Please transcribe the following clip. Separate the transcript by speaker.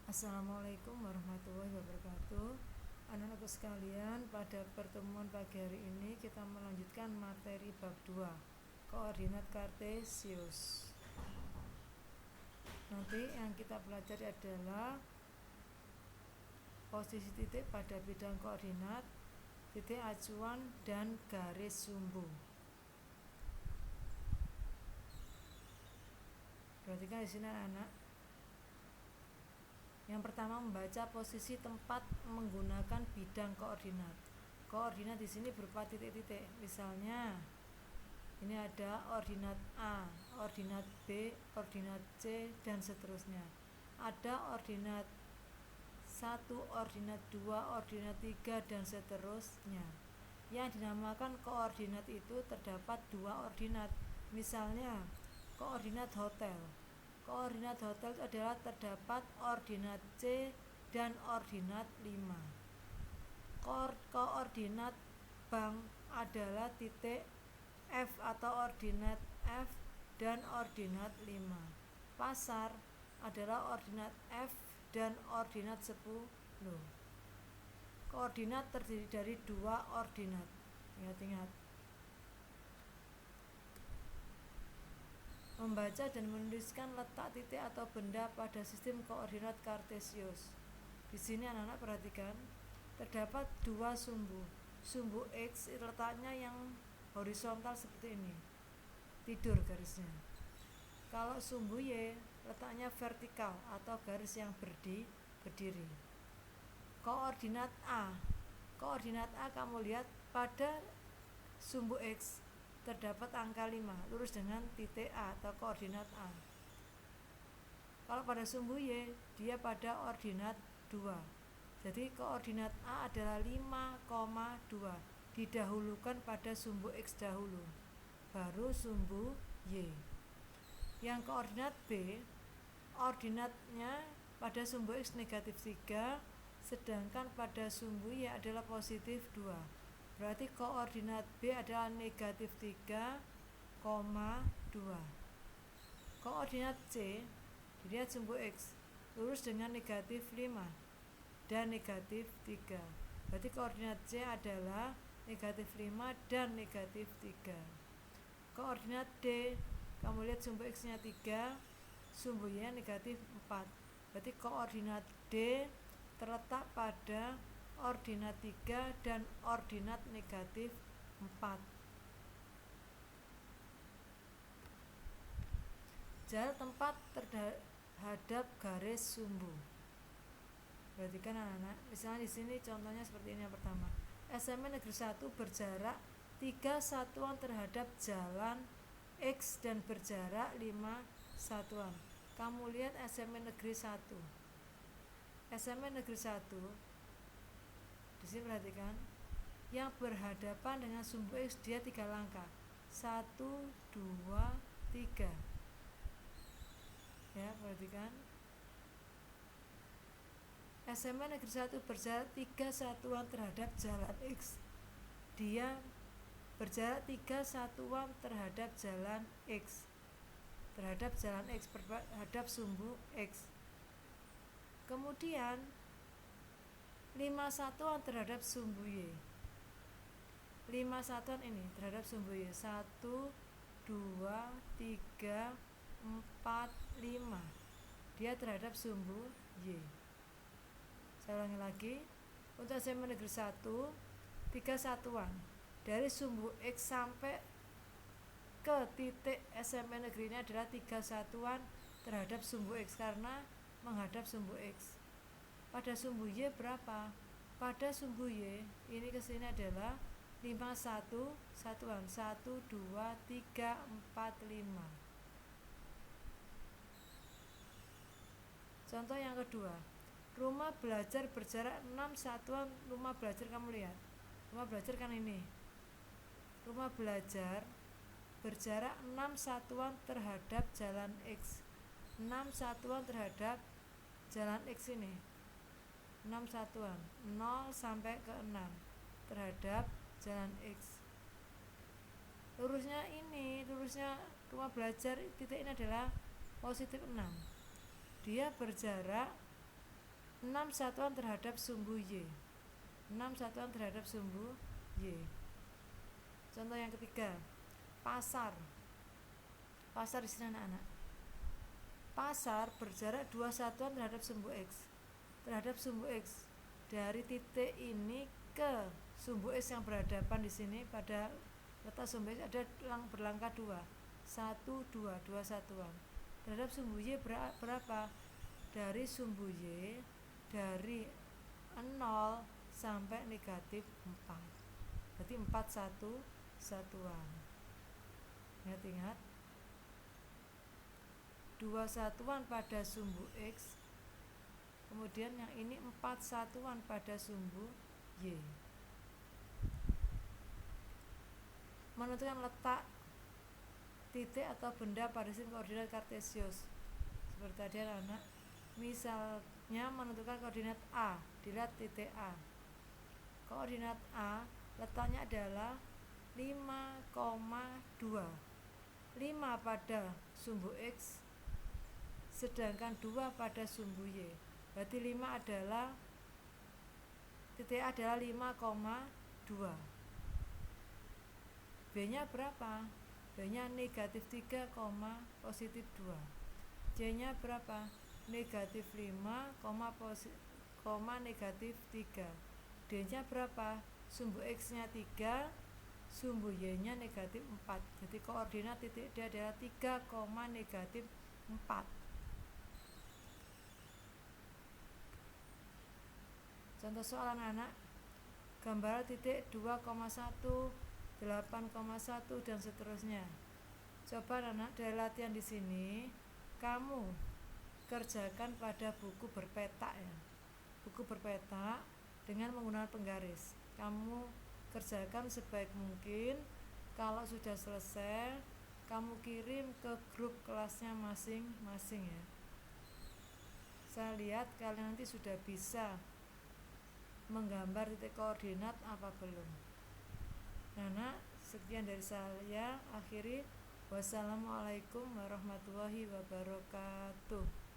Speaker 1: Assalamualaikum warahmatullahi wabarakatuh. Anak-anakku sekalian, pada pertemuan pagi hari ini kita melanjutkan materi bab 2, koordinat kartesius. Nanti yang kita pelajari adalah posisi titik pada bidang koordinat, titik acuan, dan garis sumbu. Perhatikan di sini anak-anak. Yang pertama, membaca posisi tempat menggunakan bidang koordinat. Koordinat di sini berupa titik-titik. Misalnya, ini ada ordinat A, ordinat B, ordinat C, dan seterusnya. Ada ordinat 1, ordinat 2, ordinat 3, dan seterusnya. Yang dinamakan koordinat itu terdapat 2 ordinat. Misalnya, koordinat hotel. Koordinat hotel adalah terdapat ordinat C dan ordinat 5. Koordinat bank adalah titik F atau ordinat F dan ordinat 5. Pasar adalah ordinat F dan ordinat 10. Koordinat terdiri dari 2 ordinat. Ingat-ingat. Membaca dan menuliskan letak titik atau benda pada sistem koordinat kartesius. Di sini anak-anak perhatikan, terdapat 2 sumbu. Sumbu X letaknya yang horizontal seperti ini, tidur garisnya. Kalau sumbu Y letaknya vertikal atau garis yang berdiri. Koordinat A kamu lihat pada sumbu X terdapat angka 5 lurus dengan titik A atau koordinat A. Kalau pada sumbu Y dia pada ordinat 2. Jadi koordinat A adalah 5,2. Didahulukan pada sumbu X dahulu, baru sumbu Y. Yang koordinat B, ordinatnya pada sumbu X negatif 3, sedangkan pada sumbu Y adalah positif 2. Berarti koordinat B adalah negatif 3,2. Koordinat C, dilihat sumbu X, lurus dengan negatif 5 dan negatif 3. Berarti koordinat C adalah negatif 5 dan negatif 3. Koordinat D, kamu lihat sumbu X-nya 3, sumbu Y negatif 4. Berarti koordinat D terletak pada ordinat 3 dan ordinat negatif 4. Jarak tempat terhadap garis sumbu. Perhatikan anak-anak. Misalnya di sini contohnya seperti ini. Yang pertama, SMN Negeri 1 berjarak 3 satuan terhadap jalan X dan berjarak 5 satuan. Kamu lihat SMN Negeri 1. SMN Negeri 1 di sini perhatikan, yang berhadapan dengan sumbu X dia 3 langkah. 1, 2, 3. Ya, perhatikan. SMN Negeri 1 berjarak 3 satuan terhadap jalan X. Dia berjarak 3 satuan terhadap jalan X. Terhadap jalan X, terhadap sumbu X. Kemudian 5 satuan terhadap sumbu Y. 5 satuan ini terhadap sumbu Y. 1, 2, 3, 4, 5. Dia terhadap sumbu Y. Saya ulangi lagi. Untuk SMN Negeri 1, 3 satuan. Dari sumbu X sampai ke titik SMN Negeri ini adalah 3 satuan terhadap sumbu X karena menghadap sumbu X. Pada sumbu Y berapa? Pada sumbu Y ini ke sini adalah 5 satuan. 1, 2, 3, 4, 5. Contoh yang kedua, rumah belajar berjarak 6 satuan. Rumah belajar kamu lihat. Rumah belajar kan ini. Rumah belajar berjarak 6 satuan terhadap jalan X. 6 satuan terhadap jalan X ini. 6 satuan, 0 sampai ke 6 terhadap jalan X. Lurusnya rumah belajar titik ini adalah positif 6. Dia berjarak 6 satuan terhadap sumbu Y. 6 satuan terhadap sumbu Y. Contoh yang ketiga, pasar. Pasar di sini anak-anak. Pasar berjarak 2 satuan terhadap sumbu X. Terhadap sumbu X dari titik ini ke sumbu X yang berhadapan di sini pada letak sumbu X ada berlangkah 2. 1, 2 satuan. Terhadap sumbu Y berapa? Dari sumbu Y dari 0 sampai negatif 4. Berarti 4 satuan. Ingat-ingat. 2 satuan pada sumbu X, kemudian yang ini 4 satuan pada sumbu Y. Menentukan letak titik atau benda pada sistem koordinat kartesius. Seperti tadi anak, misalnya menentukan koordinat A, dilihat titik A. Koordinat A letaknya adalah 5,2. 5 pada sumbu X, sedangkan 2 pada sumbu Y. Berarti 5 adalah titik A adalah 5,2. B nya berapa? B nya negatif 3, positif 2. C nya berapa? Negatif 5, negatif 3. D nya berapa? Sumbu X nya 3, sumbu Y nya negatif 4. Jadi koordinat titik D adalah 3, negatif 4. Contoh soal anak-anak, gambar titik 2,1, 8,1 dan seterusnya. Coba anak dari latihan di sini kamu kerjakan pada buku berpetak ya. Buku berpetak dengan menggunakan penggaris. Kamu kerjakan sebaik mungkin. Kalau sudah selesai, kamu kirim ke grup kelasnya masing-masing ya. Saya lihat kalian nanti sudah bisa menggambar titik koordinat apa belum. Nah, sekian dari saya. Akhiri, wassalamualaikum warahmatullahi wabarakatuh.